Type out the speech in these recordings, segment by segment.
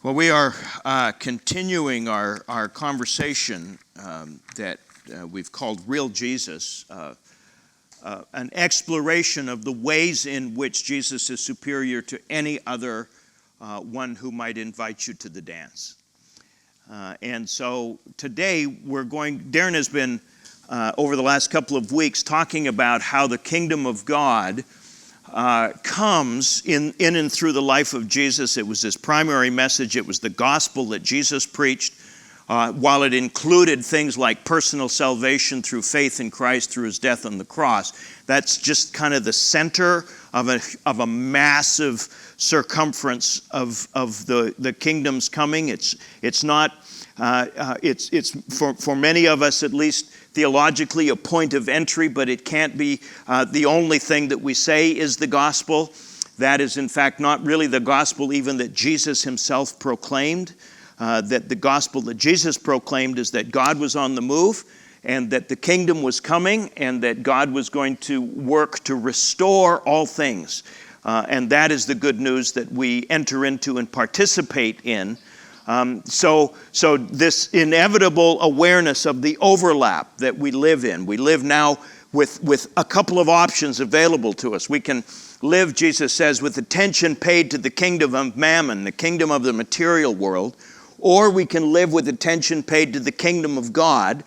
Well, we are continuing our conversation that we've called Real Jesus, an exploration of the ways in which Jesus is superior to any other one who might invite you to the dance. And so today Darren has been, over the last couple of weeks, talking about how the kingdom of God comes in and through the life of Jesus. It was his primary message. It was the gospel that Jesus preached, while it included things like personal salvation through faith in Christ through his death on the cross. That's just kind of the center of a massive circumference of the kingdom's coming. It's not for many of us, at least theologically, a point of entry, but it can't be the only thing that we say is the gospel. That is, in fact, not really the gospel even that Jesus himself proclaimed. That the gospel that Jesus proclaimed is that God was on the move, and that the kingdom was coming, and that God was going to work to restore all things. And that is the good news that we enter into and participate in. So this inevitable awareness of the overlap that we live in. We live now with a couple of options available to us. We can live, Jesus says, with attention paid to the kingdom of Mammon, the kingdom of the material world, or we can live with attention paid to the kingdom of God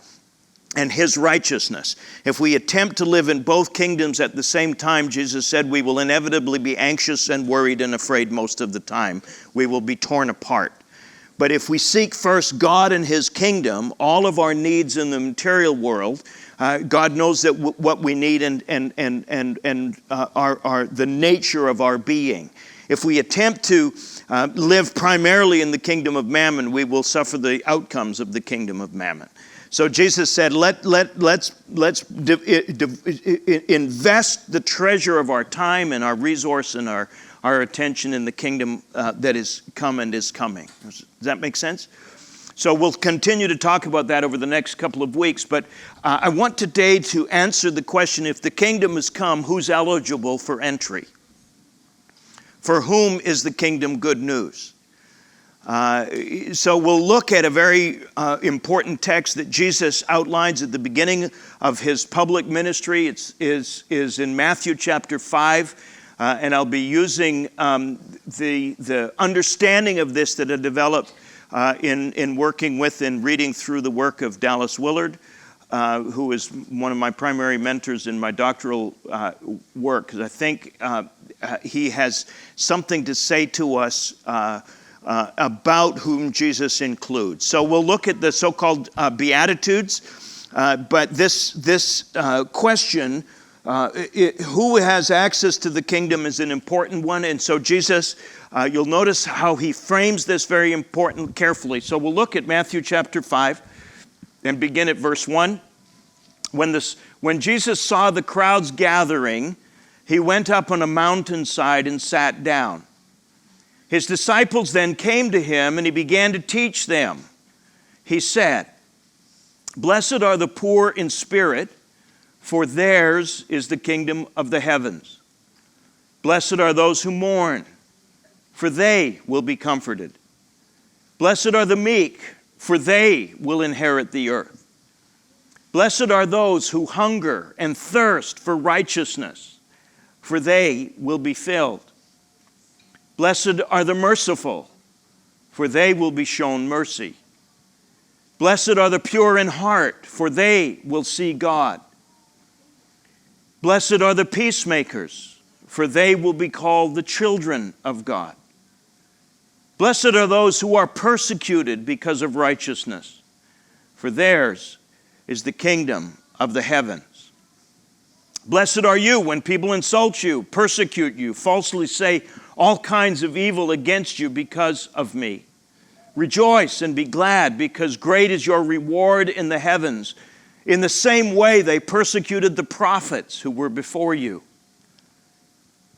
and his righteousness. If we attempt to live in both kingdoms at the same time, Jesus said, we will inevitably be anxious and worried and afraid most of the time. We will be torn apart. But if we seek first God and his kingdom, all of our needs in the material world, God knows that what we need and the nature of our being. If we attempt to live primarily in the kingdom of Mammon, we will suffer the outcomes of the kingdom of Mammon. So Jesus said, let's invest the treasure of our time and our resource and our attention in the kingdom that is come and is coming. Does that make sense? So we'll continue to talk about that over the next couple of weeks. But I want today to answer the question, if the kingdom has come, who's eligible for entry? For whom is the kingdom good news? So we'll look at a very important text that Jesus outlines at the beginning of his public ministry. It is in Matthew chapter 5. And I'll be using the understanding of this that I developed in working with and reading through the work of Dallas Willard, who is one of my primary mentors in my doctoral work, because I think he has something to say to us about whom Jesus includes. So we'll look at the so-called Beatitudes, but this question, who has access to the kingdom, is an important one. And so Jesus, you'll notice how he frames this very important carefully. So we'll look at Matthew chapter 5 and begin at verse 1. When Jesus saw the crowds gathering, he went up on a mountainside and sat down. His disciples then came to him, and he began to teach them. He said, "Blessed are the poor in spirit, for theirs is the kingdom of the heavens. Blessed are those who mourn, for they will be comforted. Blessed are the meek, for they will inherit the earth. Blessed are those who hunger and thirst for righteousness, for they will be filled. Blessed are the merciful, for they will be shown mercy. Blessed are the pure in heart, for they will see God. Blessed are the peacemakers, for they will be called the children of God. Blessed are those who are persecuted because of righteousness, for theirs is the kingdom of the heavens. Blessed are you when people insult you, persecute you, falsely say all kinds of evil against you because of me. Rejoice and be glad, because great is your reward in the heavens. In the same way, they persecuted the prophets who were before you.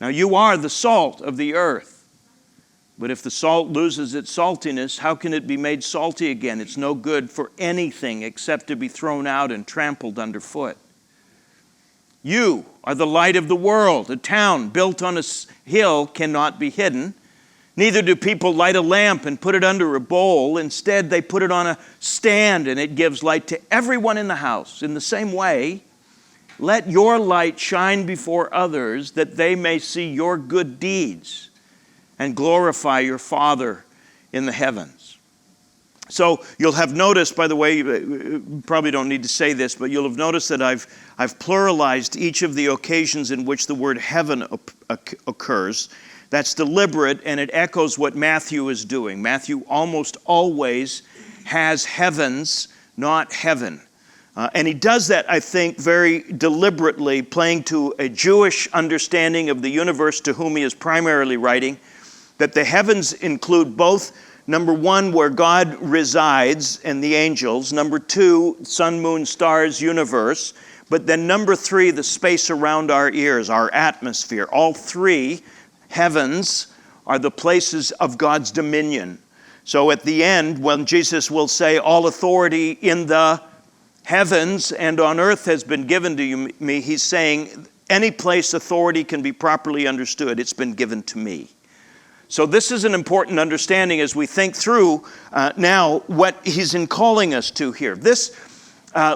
Now you are the salt of the earth. But if the salt loses its saltiness, how can it be made salty again? It's no good for anything except to be thrown out and trampled underfoot. You are the light of the world. A town built on a hill cannot be hidden. Neither do people light a lamp and put it under a bowl. Instead, they put it on a stand, and it gives light to everyone in the house. In the same way, let your light shine before others, that they may see your good deeds and glorify your Father in the heavens. So you'll have noticed, by the way, you probably don't need to say this, but you'll have noticed that I've pluralized each of the occasions in which the word heaven occurs. That's deliberate, and it echoes what Matthew is doing. Matthew almost always has heavens, not heaven. And he does that, I think, very deliberately, playing to a Jewish understanding of the universe to whom he is primarily writing, that the heavens include both, number one, where God resides and the angels, number two, sun, moon, stars, universe, but then number three, the space around our ears, our atmosphere. All three heavens are the places of God's dominion. So at the end, when Jesus will say, all authority in the heavens and on earth has been given to me, he's saying any place authority can be properly understood, it's been given to me. So this is an important understanding as we think through now what he's calling us to here. This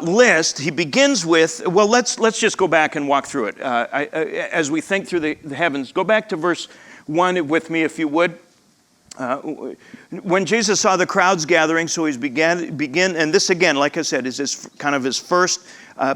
list, he begins with, well, let's just go back and walk through it. As we think through the heavens, go back to verse 1 with me if you would. When Jesus saw the crowds gathering, so he began, and this again, like I said, is his first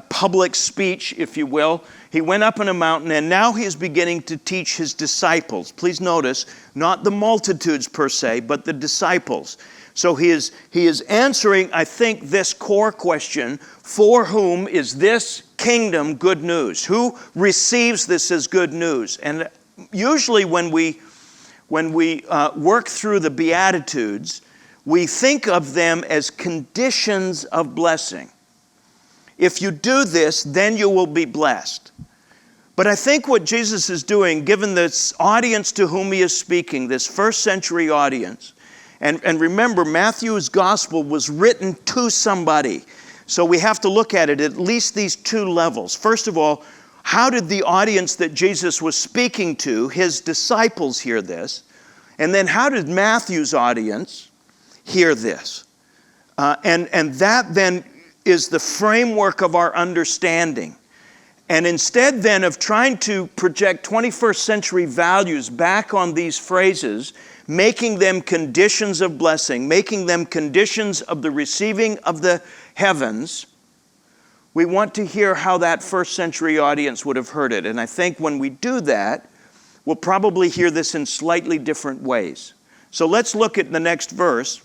public speech, if you will. He went up on a mountain, and now he is beginning to teach his disciples. Please notice, not the multitudes per se, but the disciples. So he is answering, I think, this core question: for whom is this kingdom good news? Who receives this as good news? And usually when we work through the Beatitudes, we think of them as conditions of blessing. If you do this, then you will be blessed. But I think what Jesus is doing, given this audience to whom he is speaking, this first century audience, and remember, Matthew's gospel was written to somebody. So we have to look at it at least these two levels. First of all, how did the audience that Jesus was speaking to, his disciples, hear this? And then how did Matthew's audience hear this? And that then is the framework of our understanding. And instead then of trying to project 21st century values back on these phrases, making them conditions of blessing, making them conditions of the receiving of the heavens, we want to hear how that first century audience would have heard it. And I think when we do that, we'll probably hear this in slightly different ways. So let's look at the next verse.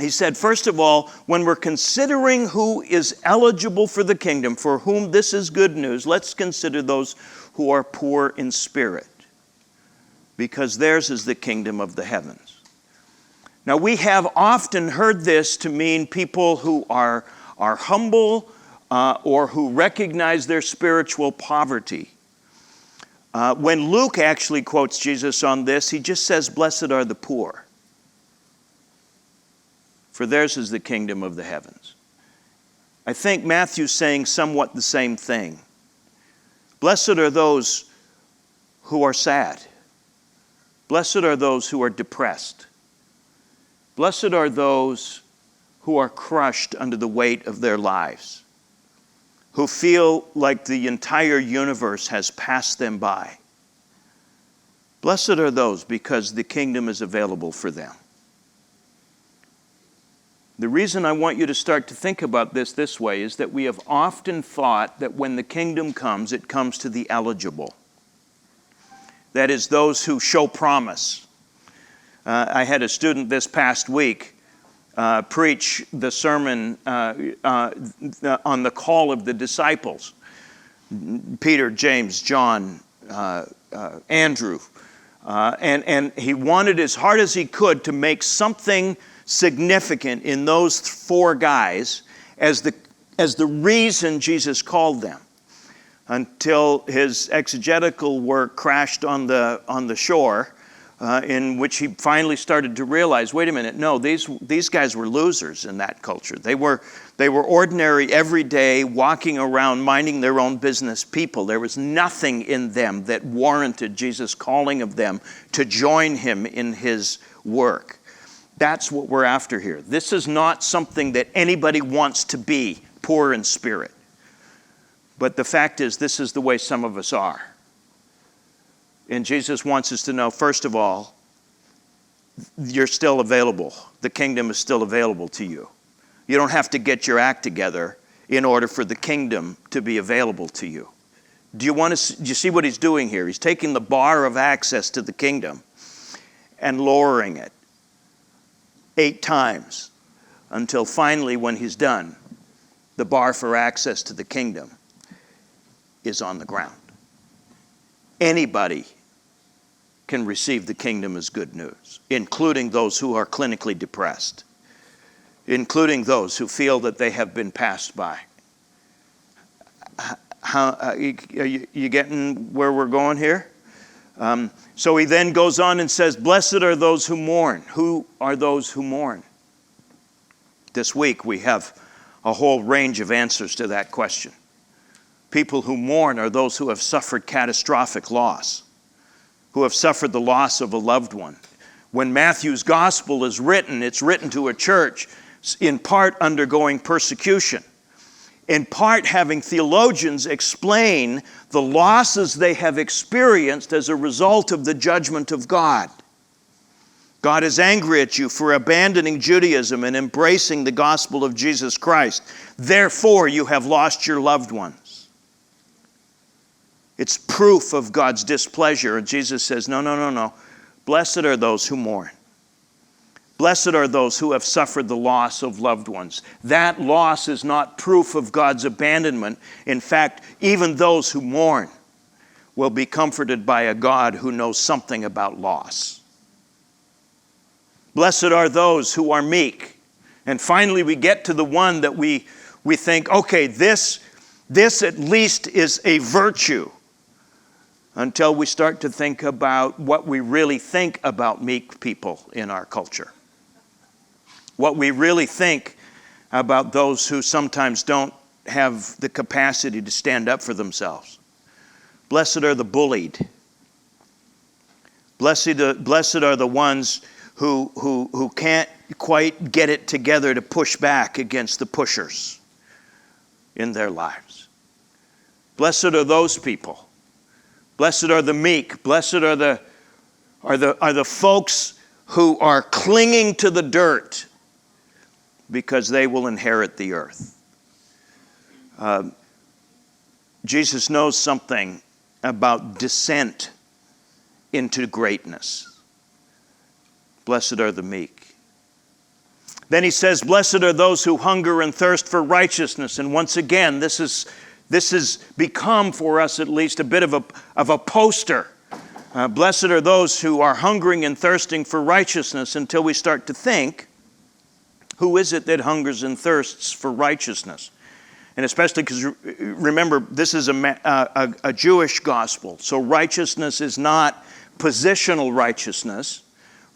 He said, first of all, when we're considering who is eligible for the kingdom, for whom this is good news, let's consider those who are poor in spirit, because theirs is the kingdom of the heavens. Now, we have often heard this to mean people who are humble or who recognize their spiritual poverty. When Luke actually quotes Jesus on this, he just says, blessed are the poor, for theirs is the kingdom of the heavens. I think Matthew's saying somewhat the same thing. Blessed are those who are sad. Blessed are those who are depressed. Blessed are those who are crushed under the weight of their lives, who feel like the entire universe has passed them by. Blessed are those, because the kingdom is available for them. The reason I want you to start to think about this way is that we have often thought that when the kingdom comes, it comes to the eligible. That is, those who show promise. I had a student this past week preach the sermon on the call of the disciples. Peter, James, John, Andrew. And he wanted as hard as he could to make something significant in those four guys as the reason Jesus called them, until his exegetical work crashed on the shore in which he finally started to realize, wait a minute, no, these guys were losers in that culture. They were ordinary, everyday, walking around, minding their own business people. There was nothing in them that warranted Jesus' calling of them to join him in his work. That's what we're after here. This is not something that anybody wants to be, poor in spirit. But the fact is, this is the way some of us are. And Jesus wants us to know, first of all, you're still available. The kingdom is still available to you. You don't have to get your act together in order for the kingdom to be available to you. Do you see what he's doing here? He's taking the bar of access to the kingdom and lowering it 8 times until finally, when he's done, the bar for access to the kingdom is on the ground. Anybody can receive the kingdom as good news, including those who are clinically depressed, including those who feel that they have been passed by. Are you getting where we're going here? So he then goes on and says, blessed are those who mourn. Who are those who mourn? This week we have a whole range of answers to that question. People who mourn are those who have suffered catastrophic loss, who have suffered the loss of a loved one. When Matthew's gospel is written, it's written to a church in part undergoing persecution, in part having theologians explain the losses they have experienced as a result of the judgment of God. God is angry at you for abandoning Judaism and embracing the gospel of Jesus Christ. Therefore, you have lost your loved ones. It's proof of God's displeasure. And Jesus says, no. Blessed are those who mourn. Blessed are those who have suffered the loss of loved ones. That loss is not proof of God's abandonment. In fact, even those who mourn will be comforted by a God who knows something about loss. Blessed are those who are meek. And finally, we get to the one that we think, okay, this at least is a virtue. Until we start to think about what we really think about meek people in our culture. What we really think about those who sometimes don't have the capacity to stand up for themselves. Blessed are the bullied. Blessed are the ones who can't quite get it together to push back against the pushers in their lives. Blessed are those people. Blessed are the meek. Blessed are the folks who are clinging to the dirt because they will inherit the earth. Jesus knows something about descent into greatness. Blessed are the meek. Then he says, blessed are those who hunger and thirst for righteousness. And once again, this has become, for us at least, a bit of a poster. Blessed are those who are hungering and thirsting for righteousness, until we start to think, who is it that hungers and thirsts for righteousness? And especially because, remember, this is a Jewish gospel. So righteousness is not positional righteousness.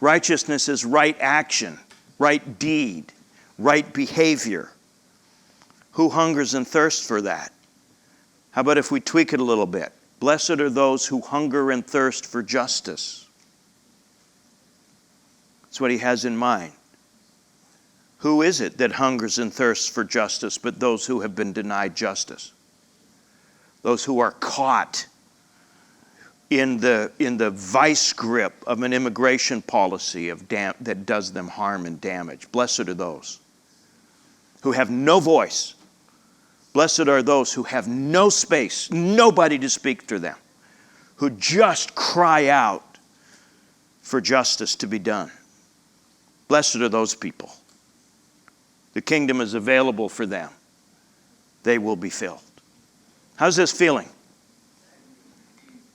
Righteousness is right action, right deed, right behavior. Who hungers and thirsts for that? How about if we tweak it a little bit? Blessed are those who hunger and thirst for justice. That's what he has in mind. Who is it that hungers and thirsts for justice but those who have been denied justice? Those who are caught in the vice grip of an immigration policy that does them harm and damage. Blessed are those who have no voice. Blessed are those who have no space, nobody to speak to them, who just cry out for justice to be done. Blessed are those people. The kingdom is available for them. They will be filled. How's this feeling?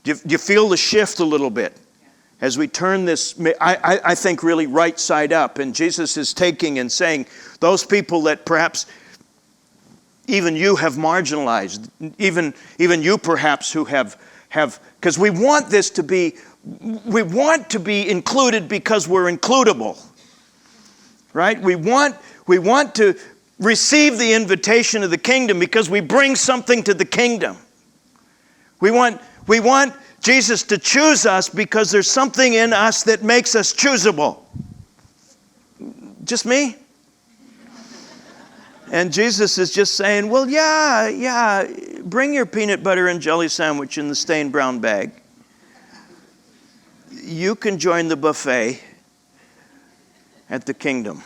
Do you feel the shift a little bit? As we turn this, I think, really right side up. And Jesus is taking and saying, those people that perhaps even you have marginalized, even you perhaps who have because we want to be included because we're includable. Right? We want to receive the invitation of the kingdom because we bring something to the kingdom. We want Jesus to choose us because there's something in us that makes us choosable. Just me? And Jesus is just saying, well, yeah, bring your peanut butter and jelly sandwich in the stained brown bag. You can join the buffet at the kingdom.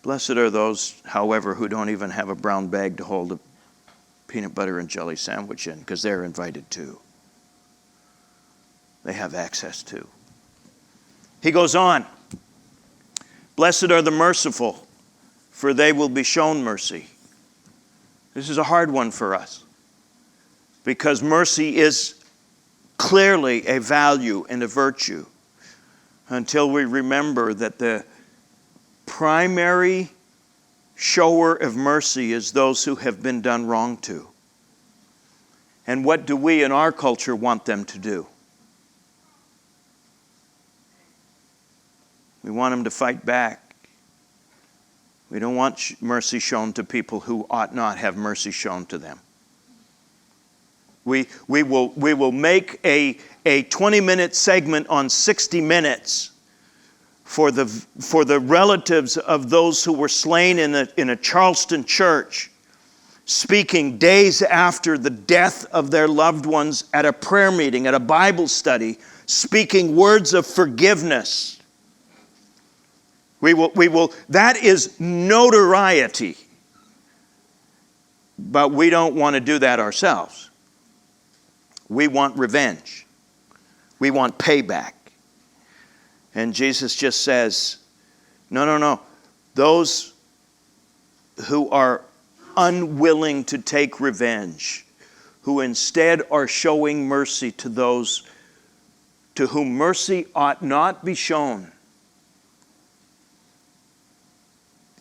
Blessed are those, however, who don't even have a brown bag to hold a peanut butter and jelly sandwich in, because they're invited too. They have access to. He goes on. Blessed are the merciful, for they will be shown mercy. This is a hard one for us, because mercy is clearly a value and a virtue, until we remember that the primary shower of mercy is those who have been done wrong to. And what do we in our culture want them to do? We want them to fight back. We don't want mercy shown to people who ought not have mercy shown to them. We will make a 20-minute segment on 60 Minutes for the relatives of those who were slain in a Charleston church, speaking days after the death of their loved ones at a prayer meeting, at a Bible study, speaking words of forgiveness. We will. That is notoriety. But we don't want to do that ourselves. We want revenge. We want payback. And Jesus just says, no. Those who are unwilling to take revenge, who instead are showing mercy to those to whom mercy ought not be shown.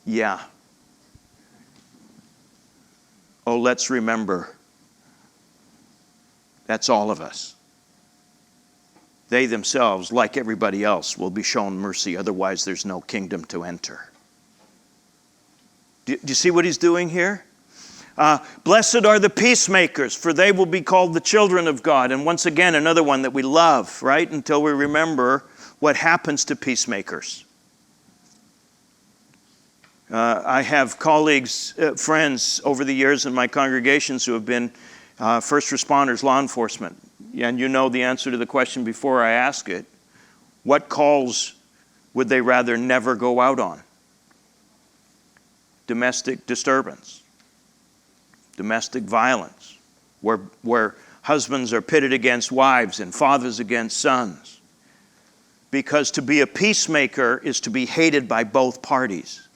Yeah. Oh, let's remember, that's all of us. They themselves, like everybody else, will be shown mercy. Otherwise, there's no kingdom to enter. Do you see what he's doing here? Blessed are the peacemakers, for they will be called the children of God. And once again, another one that we love, right? Until we remember what happens to peacemakers. I have colleagues, friends over the years in my congregations who have been first responders, law enforcement. And you know the answer to the question before I ask it. What calls would they rather never go out on? Domestic disturbance, domestic violence, where husbands are pitted against wives and fathers against sons. Because to be a peacemaker is to be hated by both parties.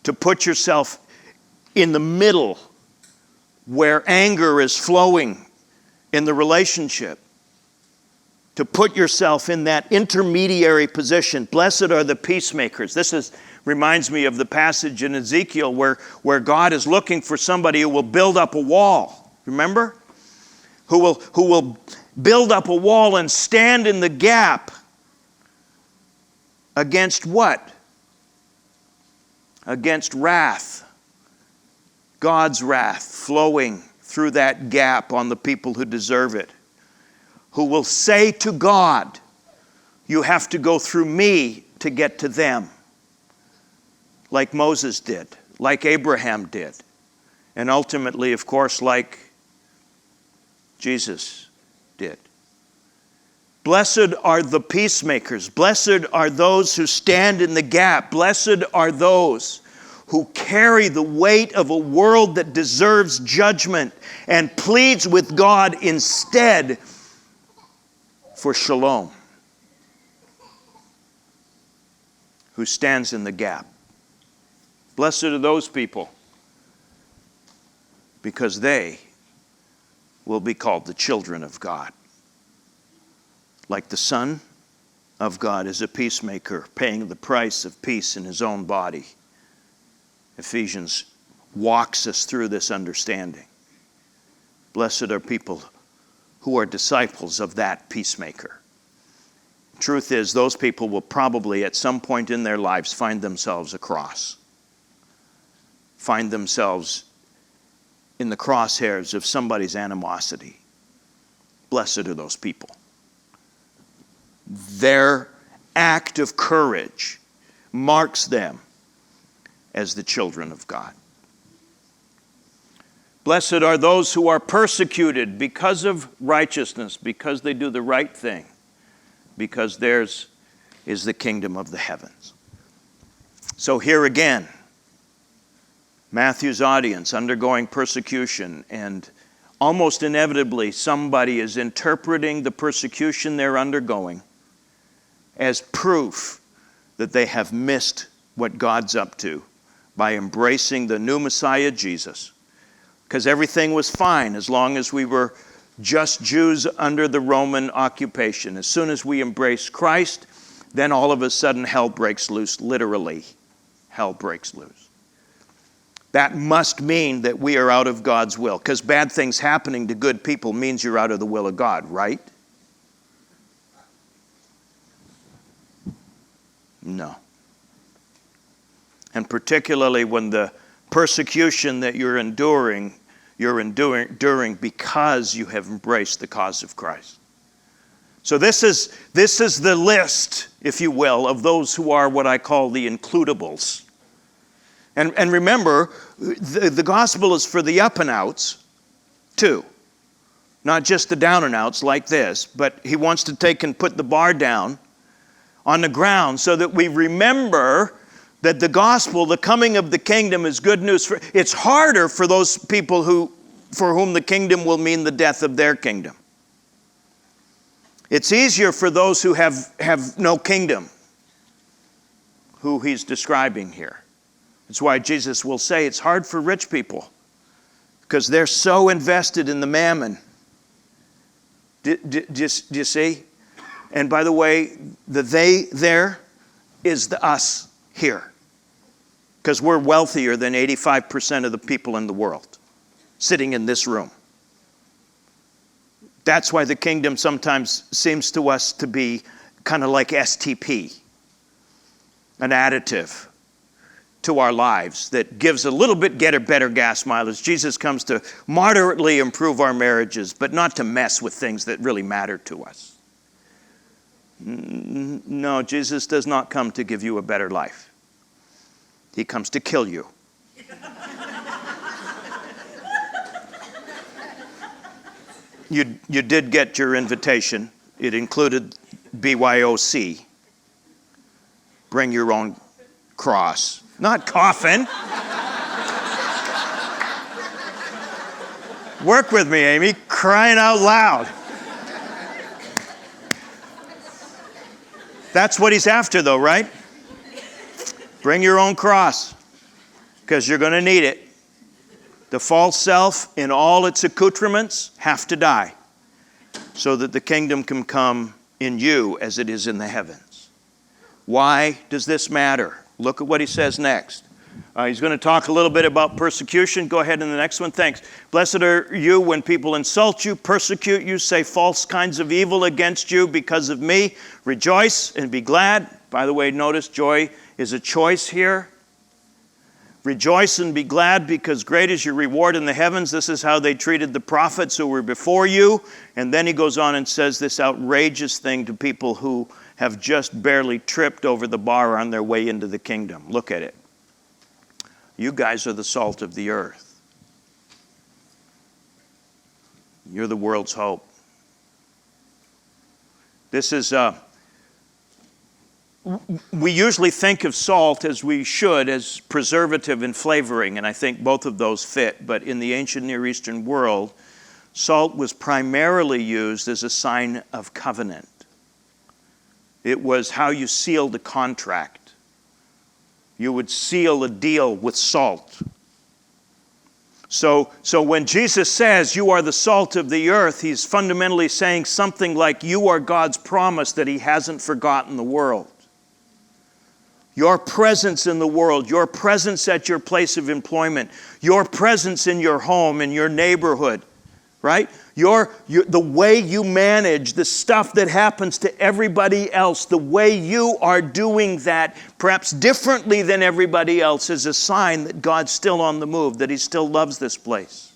To put yourself in the middle where anger is flowing in the relationship. To put yourself in that intermediary position. Blessed are the peacemakers. This reminds me of the passage in Ezekiel where God is looking for somebody who will build up a wall. Remember? Who will build up a wall and stand in the gap against what? Against wrath. God's wrath flowing through that gap on the people who deserve it. Who will say to God, you have to go through me to get to them. Like Moses did, like Abraham did. And ultimately, of course, like Jesus did. Blessed are the peacemakers. Blessed are those who stand in the gap. Blessed are those who carry the weight of a world that deserves judgment and pleads with God instead for shalom. Who stands in the gap. Blessed are those people, because they will be called the children of God. Like the Son of God is a peacemaker, paying the price of peace in his own body. Ephesians walks us through this understanding. Blessed are people who are disciples of that peacemaker. Truth is, those people will probably at some point in their lives find themselves a cross. Find themselves in the crosshairs of somebody's animosity. Blessed are those people. Their act of courage marks them as the children of God. Blessed are those who are persecuted because of righteousness, because they do the right thing, because theirs is the kingdom of the heavens. So here again, Matthew's audience undergoing persecution, and almost inevitably somebody is interpreting the persecution they're undergoing as proof that they have missed what God's up to by embracing the new Messiah, Jesus. Because everything was fine as long as we were just Jews under the Roman occupation. As soon as we embrace Christ, then all of a sudden hell breaks loose, literally. Hell breaks loose. That must mean that we are out of God's will, because bad things happening to good people means you're out of the will of God, right? No. And particularly when the persecution that you're enduring because you have embraced the cause of Christ. So this is the list, if you will, of those who are what I call the includables. And remember, the gospel is for the up and outs too. Not just the down and outs like this, but he wants to take and put the bar down on the ground so that we remember that the gospel, the coming of the kingdom, is good news. It's harder for those people for whom the kingdom will mean the death of their kingdom. It's easier for those who have no kingdom, who he's describing here. It's why Jesus will say it's hard for rich people, because they're so invested in the mammon. Do you see? And by the way, the they there is the us here. Because we're wealthier than 85% of the people in the world sitting in this room. That's why the kingdom sometimes seems to us to be kind of like STP, an additive to our lives that gives a little bit better gas mileage. Jesus comes to moderately improve our marriages, but not to mess with things that really matter to us. No, Jesus does not come to give you a better life. He comes to kill you. You did get your invitation. It included BYOC. Bring your own cross. Not coffin. Work with me, Amy. Crying out loud. That's what he's after, though, right? Bring your own cross, because you're going to need it. The false self in all its accoutrements have to die so that the kingdom can come in you as it is in the heavens. Why does this matter? Look at what he says next. He's going to talk a little bit about persecution. Go ahead in the next one. Thanks. Blessed are you when people insult you, persecute you, say false kinds of evil against you because of me. Rejoice and be glad. By the way, notice joy is a choice here. Rejoice and be glad, because great is your reward in the heavens. This is how they treated the prophets who were before you. And then he goes on and says this outrageous thing to people who have just barely tripped over the bar on their way into the kingdom. Look at it. You guys are the salt of the earth. You're the world's hope. This is we usually think of salt, as we should, as preservative and flavoring, and I think both of those fit. But in the ancient Near Eastern world, salt was primarily used as a sign of covenant. It was how you sealed a contract. You would seal a deal with salt. So when Jesus says you are the salt of the earth, he's fundamentally saying something like you are God's promise that he hasn't forgotten the world. Your presence in the world, your presence at your place of employment, your presence in your home, in your neighborhood, right? The way you manage the stuff that happens to everybody else, the way you are doing that, perhaps differently than everybody else, is a sign that God's still on the move, that He still loves this place.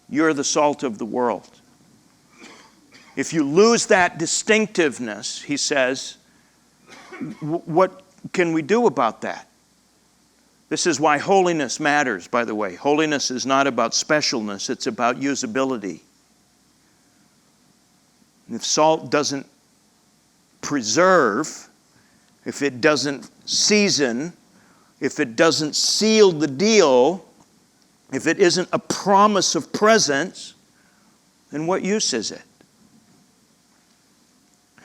You're the salt of the world. If you lose that distinctiveness, he says, what can we do about that? This is why holiness matters, by the way. Holiness is not about specialness, it's about usability. If salt doesn't preserve, if it doesn't season, if it doesn't seal the deal, if it isn't a promise of presence, then what use is it?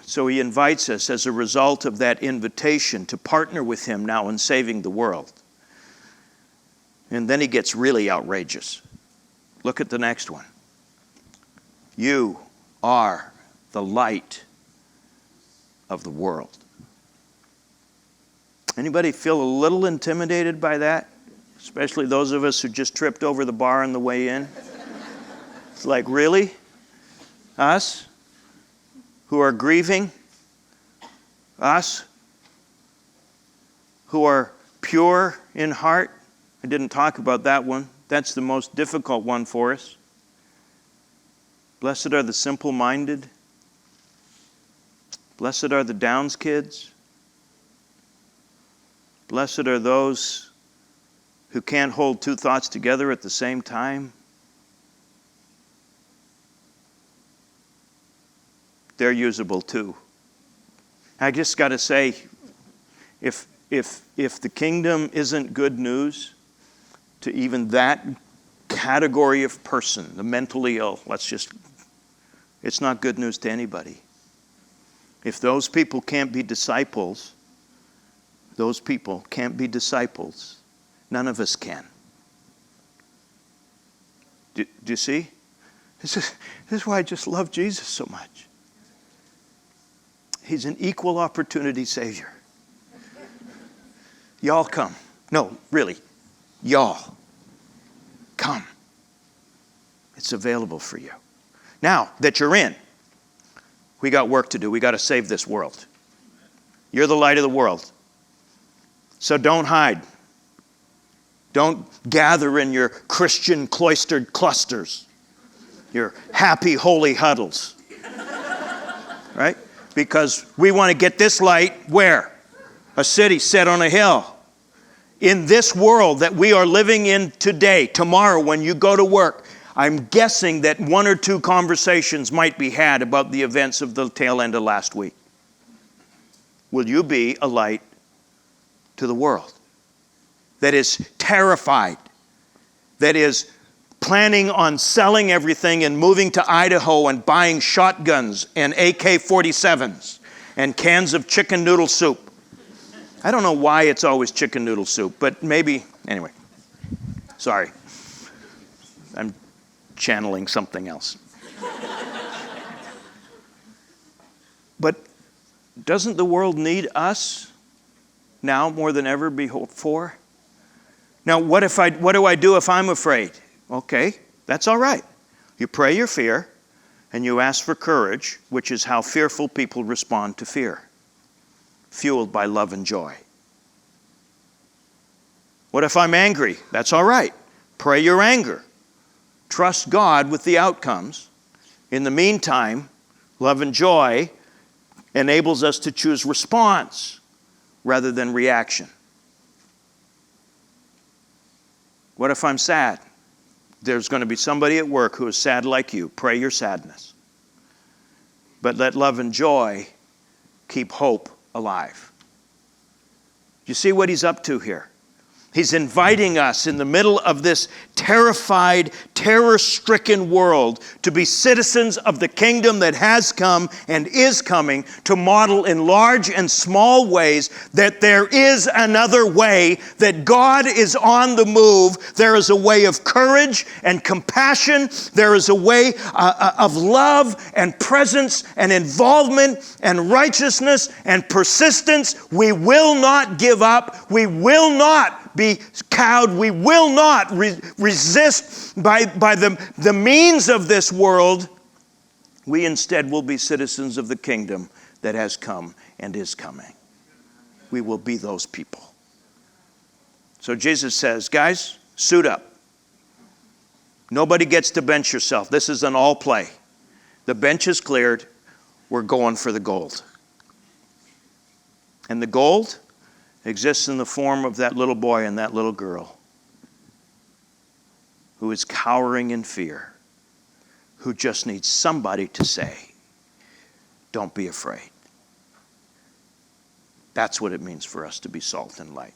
So he invites us as a result of that invitation to partner with him now in saving the world. And then he gets really outrageous. Look at the next one. You are the light of the world. Anybody feel a little intimidated by that? Especially those of us who just tripped over the bar on the way in. It's like, really? Us? Who are grieving? Us? Who are pure in heart? I didn't talk about that one. That's the most difficult one for us. Blessed are the simple-minded. Blessed are the Downs kids. Blessed are those who can't hold two thoughts together at the same time. They're usable too. I just got to say, if the kingdom isn't good news to even that category of person, the mentally ill, it's not good news to anybody. If those people can't be disciples, none of us can. Do you see? This is why I just love Jesus so much. He's an equal opportunity Savior. Y'all come. No, really. Y'all come. It's available for you. Now that you're in, we got work to do. We got to save this world. You're the light of the world. So don't hide. Don't gather in your Christian cloistered clusters, your happy, holy huddles. Right? Because we want to get this light where? A city set on a hill. In this world that we are living in today, tomorrow when you go to work, I'm guessing that one or two conversations might be had about the events of the tail end of last week. Will you be a light to the world that is terrified, that is planning on selling everything and moving to Idaho and buying shotguns and AK-47s and cans of chicken noodle soup? I don't know why it's always chicken noodle soup, but maybe, anyway. Sorry. I'm channeling something else. But doesn't the world need us now more than ever before? Now, what do I do if I'm afraid? Okay, that's all right. You pray your fear and you ask for courage, which is how fearful people respond to fear, fueled by love and joy. What if I'm angry? That's all right. Pray your anger. Trust God with the outcomes. In the meantime, love and joy enables us to choose response rather than reaction. What if I'm sad? There's going to be somebody at work who is sad like you. Pray your sadness. But let love and joy keep hope alive. You see what he's up to here? He's inviting us in the middle of this terrified, terror-stricken world to be citizens of the kingdom that has come and is coming, to model in large and small ways that there is another way, that God is on the move. There is a way of courage and compassion. There is a way of love and presence and involvement and righteousness and persistence. We will not give up. We will not be cowed. We will not resist by the means of this world. We instead will be citizens of the kingdom that has come and is coming. We will be those people. So Jesus says, guys, suit up. Nobody gets to bench yourself. This is an all play. The bench is cleared. We're going for the gold. And the gold exists in the form of that little boy and that little girl who is cowering in fear, who just needs somebody to say, don't be afraid. That's what it means for us to be salt and light.